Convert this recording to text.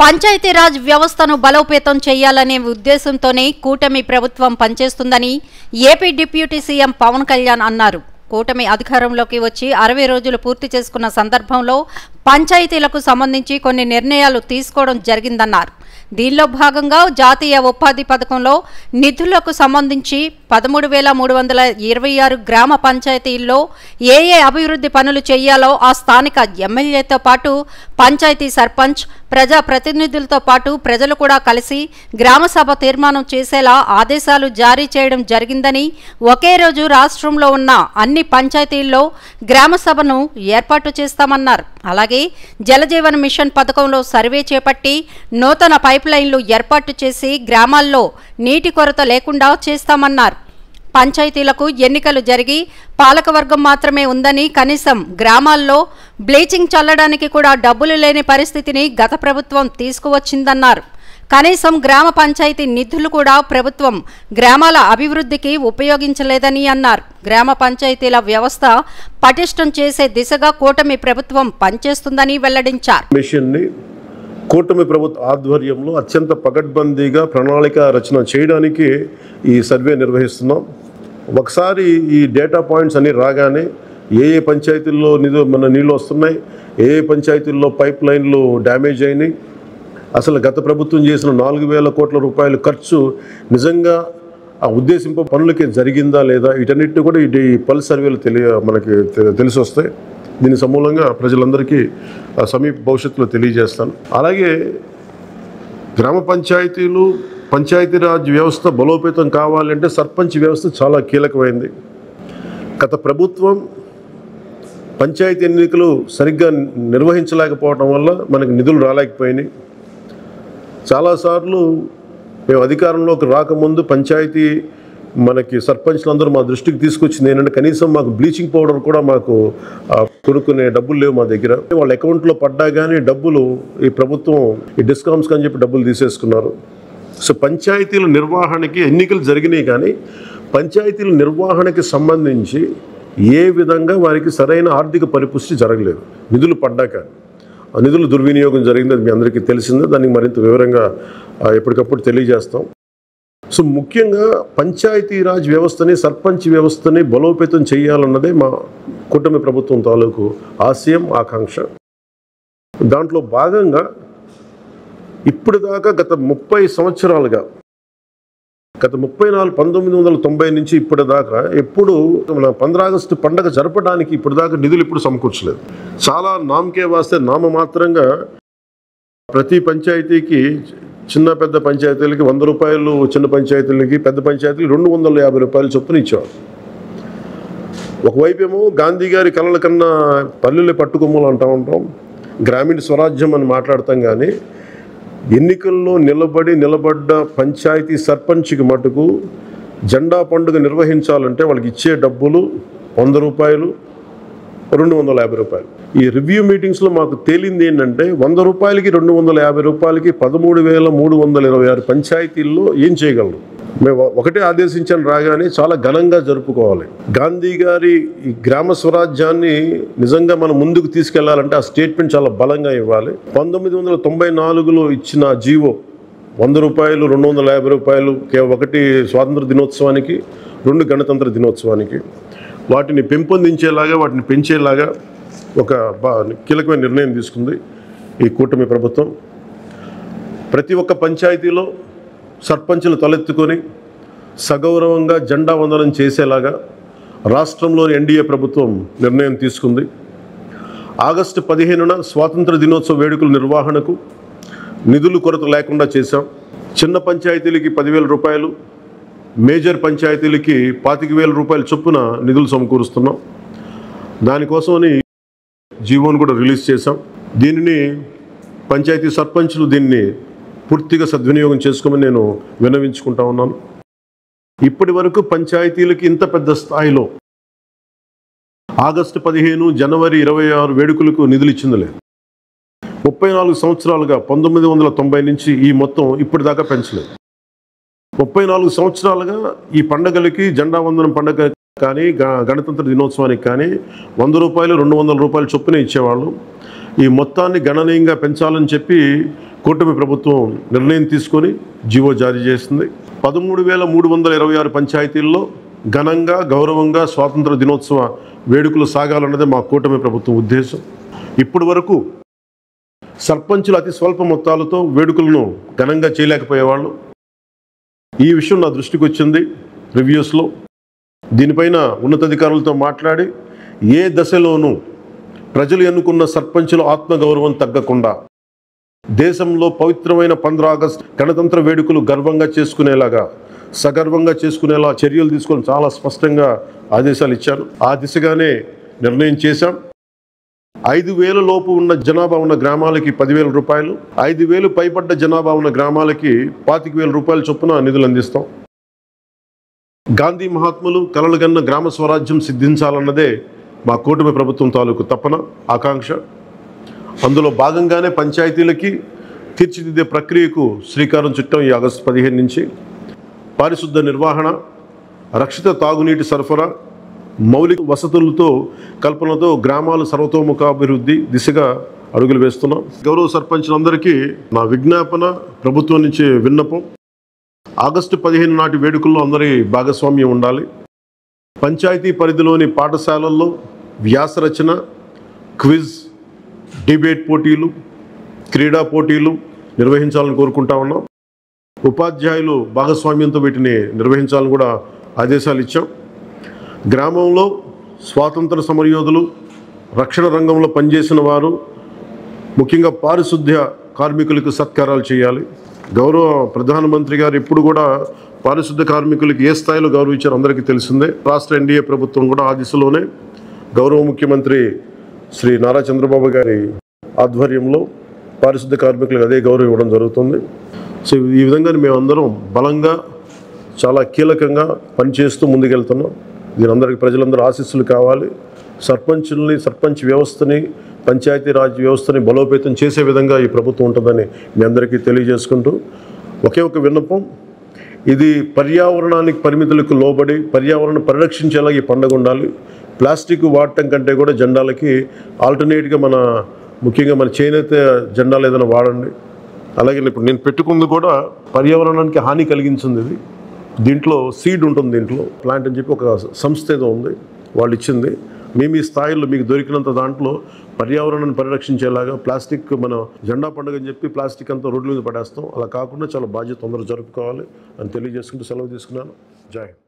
పంచాయతీరాజ్ వ్యవస్థను బలోపేతం చేయాలనే ఉద్దేశంతోనే కూటమి ప్రభుత్వం పనిచేస్తుందని AP deputy CM Pawan Kalyan అన్నారు. కూటమి అధికారంలోకి వచ్చి 60 రోజులు పూర్తి చేసుకున్న సందర్భంలో పంచాయతీలకు సంబంధించి కొన్ని నిర్ణయాలు తీసుకోవడం జరిగిందన్నారు. దీనిలో భాగంగా జాతీయ ఉపాధి పథకంలో నిధులకు సంబంధించి 13,326 గ్రామ పంచాయతీల్లో ఏ అభివృద్ధి పనులు చేయాలో ఆ స్థానిక ఎమ్మెల్యేతో పాటు పంచాయతీ సర్పంచ్, ప్రజా ప్రతినిధులతో పాటు ప్రజలు కూడా కలిసి గ్రామసభ తీర్మానం చేసేలా ఆదేశాలు జారీ చేయడం జరిగిందని, ఒకే రోజు రాష్ట్రంలో ఉన్న అన్ని పంచాయతీల్లో గ్రామసభను ఏర్పాటు చేస్తామన్నారు. అలాగే జలజీవన్ మిషన్ పథకంలో సర్వే చేపట్టి నూతన పైప్ లైన్లు ఏర్పాటు చేసి గ్రామాల్లో నీటి కొరత లేకుండా చేస్తామన్నారు. పంచాయతీలకు ఎన్నికలు జరిగి పాలకవర్గం మాత్రమే ఉందని, కనీసం గ్రామాల్లో బ్లీచింగ్ చల్లడానికి కూడా డబ్బులు లేని పరిస్థితిని గత ప్రభుత్వం తీసుకువచ్చిందన్నారు. కనీసం గ్రామ పంచాయతీ నిధులు కూడా ప్రభుత్వం గ్రామాల అభివృద్ధికి ఉపయోగించలేదని అన్నారు. గ్రామ పంచాయతీల వ్యవస్థ పటిష్టం చేసే దిశగా కూటమి ప్రభుత్వం పనిచేస్తుందని వెల్లడించారు. కూటమి ప్రభుత్వ ఆధ్వర్యంలో అత్యంత పకడ్బందీగా ప్రణాళిక రచన చేయడానికి ఈ సర్వే నిర్వహిస్తున్నాం. ఒకసారి ఈ డేటా పాయింట్స్ అన్ని రాగానే ఏ పంచాయతీల్లో నీళ్ళు వస్తున్నాయి, ఏ పంచాయతీల్లో పైప్ లైన్లు డ్యామేజ్ అయినాయి, అసలు గత ప్రభుత్వం చేసిన 4,000 కోట్ల రూపాయల ఖర్చు నిజంగా ఆ ఉద్దేశింపు పనులకి జరిగిందా లేదా, వీటన్నిటిని కూడా ఈ పల్స్ సర్వేలు మనకి తెలిసి వస్తాయి. దీని సమూలంగా ప్రజలందరికీ సమీప భవిష్యత్తులో తెలియజేస్తాను. అలాగే గ్రామ పంచాయతీలు, పంచాయతీరాజ్ వ్యవస్థ బలోపేతం కావాలంటే సర్పంచ్ వ్యవస్థ చాలా కీలకమైంది. గత ప్రభుత్వం పంచాయతీ ఎన్నికలు సరిగ్గా నిర్వహించలేకపోవడం వల్ల మనకు నిధులు రాలేకపోయినాయి. చాలాసార్లు మేము అధికారంలోకి రాకముందు పంచాయతీ మనకి సర్పంచ్లందరూ మా దృష్టికి తీసుకొచ్చింది ఏంటంటే, కనీసం మాకు బ్లీచింగ్ పౌడర్ కూడా మాకు కొనుక్కునే డబ్బులు లేవు మా దగ్గర. వాళ్ళ అకౌంట్లో పడ్డా కానీ డబ్బులు ఈ ప్రభుత్వం ఈ డిస్కౌంట్స్కి అని చెప్పి డబ్బులు తీసేసుకున్నారు. సో పంచాయతీల నిర్వహణకి ఎన్నికలు జరిగినాయి కానీ పంచాయతీల నిర్వహణకి సంబంధించి ఏ విధంగా వారికి సరైన ఆర్థిక పరిపుష్టి జరగలేదు. నిధులు పడ్డాక ఆ నిధుల దుర్వినియోగం జరిగింది, అది మీ అందరికీ తెలిసిందే. దానికి మరింత వివరంగా ఎప్పటికప్పుడు తెలియజేస్తాం. సో ముఖ్యంగా పంచాయతీరాజ్ వ్యవస్థని, సర్పంచ్ వ్యవస్థని బలోపేతం చేయాలన్నదే మా కూటమి ప్రభుత్వం తాలూకు ఆశయం, ఆకాంక్ష. దాంట్లో భాగంగా ఇప్పుడు దాకా గత 30 సంవత్సరాలుగా, గత 1990 నుంచి ఇప్పటిదాకా ఎప్పుడు 15 ఆగస్టు పండుగ జరపడానికి ఇప్పటిదాకా నిధులు ఇప్పుడు సమకూర్చలేదు. చాలా నామకే వాస్తే నామమాత్రంగా ప్రతి పంచాయతీకి, చిన్న పెద్ద పంచాయతీలకి 100 రూపాయలు, చిన్న పంచాయతీలకి, పెద్ద పంచాయతీలకి 250 రూపాయలు చొప్పున ఇచ్చేవారు. ఒకవైపు ఏమో గాంధీ గారి కలల కన్నా పల్లెలు పట్టుకొమ్మలు అంటూ ఉంటాం, గ్రామీణ స్వరాజ్యం అని మాట్లాడతాం. కానీ ఎన్నికల్లో నిలబడ్డ పంచాయతీ సర్పంచ్కి మటుకు జెండా పండుగ నిర్వహించాలంటే వాళ్ళకి ఇచ్చే డబ్బులు 100 రూపాయలు, 250 రూపాయలు. ఈ రివ్యూ మీటింగ్స్లో మాకు తేలింది ఏంటంటే 100 రూపాయలకి 250 రూపాయలకి 13,326 పంచాయతీల్లో ఏం చేయగలరు? మేము ఒకటే ఆదేశించాను, రాగానే చాలా ఘనంగా జరుపుకోవాలి. గాంధీ గారి ఈ గ్రామ స్వరాజ్యాన్ని నిజంగా మనం ముందుకు తీసుకెళ్లాలంటే ఆ స్టేట్మెంట్ చాలా బలంగా ఇవ్వాలి. 1994లో ఇచ్చిన జీవో 100 రూపాయలు, 250 రూపాయలు, ఒకటి స్వాతంత్ర దినోత్సవానికి, 2 గణతంత్ర దినోత్సవానికి, వాటిని పెంపొందించేలాగా, వాటిని పెంచేలాగా ఒక కీలకమైన నిర్ణయం తీసుకుంది ఈ కూటమి ప్రభుత్వం. ప్రతి ఒక్క పంచాయతీలో సర్పంచులు తలెత్తుకొని సగౌరవంగా జెండా వందనం చేసేలాగా రాష్ట్రంలోని ఎన్డీఏ ప్రభుత్వం నిర్ణయం తీసుకుంది. ఆగస్టు 15న స్వాతంత్ర దినోత్సవ వేడుకల నిర్వహణకు నిధులు కొరత లేకుండా చేశాం. చిన్న పంచాయతీలకి 10,000 రూపాయలు, మేజర్ పంచాయతీలకి 25,000 రూపాయల చొప్పున నిధులు సమకూరుస్తున్నాం. దానికోసమని జీవోను కూడా రిలీజ్ చేశాం. దీనిని పంచాయతీ సర్పంచులు దీన్ని పూర్తిగా సద్వినియోగం చేసుకోమని నేను విన్నవించుకుంటా ఉన్నాను. ఇప్పటి వరకు పంచాయతీలకి ఇంత పెద్ద స్థాయిలో ఆగస్టు 15, జనవరి 26 వేడుకలకు నిధులు ఇచ్చింది లేదు. 34 సంవత్సరాలుగా 1990 నుంచి ఈ మొత్తం ఇప్పటిదాకా పెంచలేదు. 34 సంవత్సరాలుగా ఈ పండగలకి, జెండా వందనం పండగ కానీ, గణతంత్ర దినోత్సవానికి కానీ 100 రూపాయలు, 200 రూపాయలు చొప్పున ఇచ్చేవాళ్ళు. ఈ మొత్తాన్ని గణనీయంగా పెంచాలని చెప్పి కూటమి ప్రభుత్వం నిర్ణయం తీసుకొని జీవో జారీ చేసింది. 13,326 పంచాయతీల్లో ఘనంగా గౌరవంగా స్వాతంత్ర దినోత్సవ వేడుకలు సాగాలన్నదే మా కూటమి ప్రభుత్వం ఉద్దేశం. ఇప్పటి వరకు సర్పంచులు అతి స్వల్ప మొత్తాలతో వేడుకలను ఘనంగా చేయలేకపోయేవాళ్ళు. ఈ విషయం నా దృష్టికి వచ్చింది రివ్యూస్లో. దీనిపైన ఉన్నతాధికారులతో మాట్లాడి ఏ దశలోనూ ప్రజలు ఎన్నుకున్న సర్పంచుల ఆత్మగౌరవం తగ్గకుండా దేశంలో పవిత్రమైన 15 ఆగస్టు గణతంత్ర వేడుకలు గర్వంగా చేసుకునేలాగా సగర్వంగా చేసుకునేలా చర్యలు తీసుకొని చాలా స్పష్టంగా ఆదేశాలు ఇచ్చాను. ఆ దిశగానే నిర్ణయం చేశాం. 5,000 లోపు ఉన్న జనాభా ఉన్న గ్రామాలకి 10,000 రూపాయలు, 5,000 పైబడ్డ జనాభా ఉన్న గ్రామాలకి 25,000 రూపాయల చొప్పున నిధులు అందిస్తాం. గాంధీ మహాత్ములు కలలుగన్న గ్రామ స్వరాజ్యం సిద్ధించాలన్నదే మా కూటమి ప్రభుత్వం తాలూకు తపన, ఆకాంక్ష. అందులో భాగంగానే పంచాయతీలకి తీర్చిదిద్దే ప్రక్రియకు శ్రీకారం చుట్టాం. ఈ ఆగస్టు 15 నుంచి పారిశుద్ధ నిర్వహణ, రక్షిత తాగునీటి సరఫరా, మౌలిక వసతులతో కల్పనతో గ్రామాలు సర్వతోముఖాభివృద్ధి దిశగా అడుగులు వేస్తున్నాం. గౌరవ సర్పంచులందరికీ నా విజ్ఞాపన, ప్రభుత్వం నుంచి విన్నపం, ఆగస్టు 15 నాటి వేడుకల్లో అందరి భాగస్వామ్యం ఉండాలి. పంచాయతీ పరిధిలోని పాఠశాలల్లో వ్యాసరచన, క్విజ్, డిబేట్ పోటీలు, క్రీడా పోటీలు నిర్వహించాలని కోరుకుంటా ఉన్నాం. ఉపాధ్యాయులు భాగస్వామ్యంతో వీటిని నిర్వహించాలని కూడా ఆదేశాలు ఇచ్చాం. గ్రామంలో స్వాతంత్ర సమరయోధులు, రక్షణ రంగంలో పనిచేసిన వారు, ముఖ్యంగా పారిశుద్ధ్య కార్మికులకు సత్కారాలు చేయాలి. గౌరవ ప్రధానమంత్రి గారు ఎప్పుడు కూడా పారిశుద్ధ్య కార్మికులకు ఏ స్థాయిలో గౌరవించారో అందరికీ తెలిసిందే. రాష్ట్ర ఎన్డీఏ ప్రభుత్వం కూడా ఆ దిశలోనే గౌరవ ముఖ్యమంత్రి శ్రీ నారా చంద్రబాబు గారి ఆధ్వర్యంలో పారిశుద్ధ్య కార్మికులకు అదే గౌరవం ఇవ్వడం జరుగుతుంది. సో ఈ విధంగా మేమందరం బలంగా చాలా కీలకంగా పనిచేస్తూ ముందుకెళ్తున్నాం. దీని అందరికీ ప్రజలందరూ ఆశీస్సులు కావాలి. సర్పంచ్ వ్యవస్థని, పంచాయతీరాజ్ వ్యవస్థని బలోపేతం చేసే విధంగా ఈ ప్రభుత్వం ఉంటుందని మీ అందరికీ తెలియజేసుకుంటూ ఒకే ఒక విన్నపం, ఇది పర్యావరణానికి పరిమితులకు లోబడి పర్యావరణ పరిరక్షించేలా ఈ పండుగ ఉండాలి. ప్లాస్టిక్ వాడటం కంటే కూడా జెండాలకి ఆల్టర్నేట్గా ముఖ్యంగా మన చేనేత జెండాలు ఏదైనా వాడండి. అలాగే ఇప్పుడు నేను పెట్టుకుంది కూడా పర్యావరణానికి హాని కలిగించింది. ఇది దీంట్లో సీడ్ ఉంటుంది, దీంట్లో ప్లాంట్ అని చెప్పి ఒక సంస్థ ఏదో ఉంది, వాళ్ళు ఇచ్చింది. మేము ఈ స్థాయిలో మీకు దొరికినంత దాంట్లో పర్యావరణాన్ని పరిరక్షించేలాగా ప్లాస్టిక్ మన జెండా పండుగ అని చెప్పి ప్లాస్టిక్ అంతా రోడ్ల మీద పడేస్తాం. అలా కాకుండా చాలా బాధ్యత అందరూ జరుపుకోవాలి అని తెలియజేసుకుంటూ సెలవు తీసుకున్నాను. జై హింద్.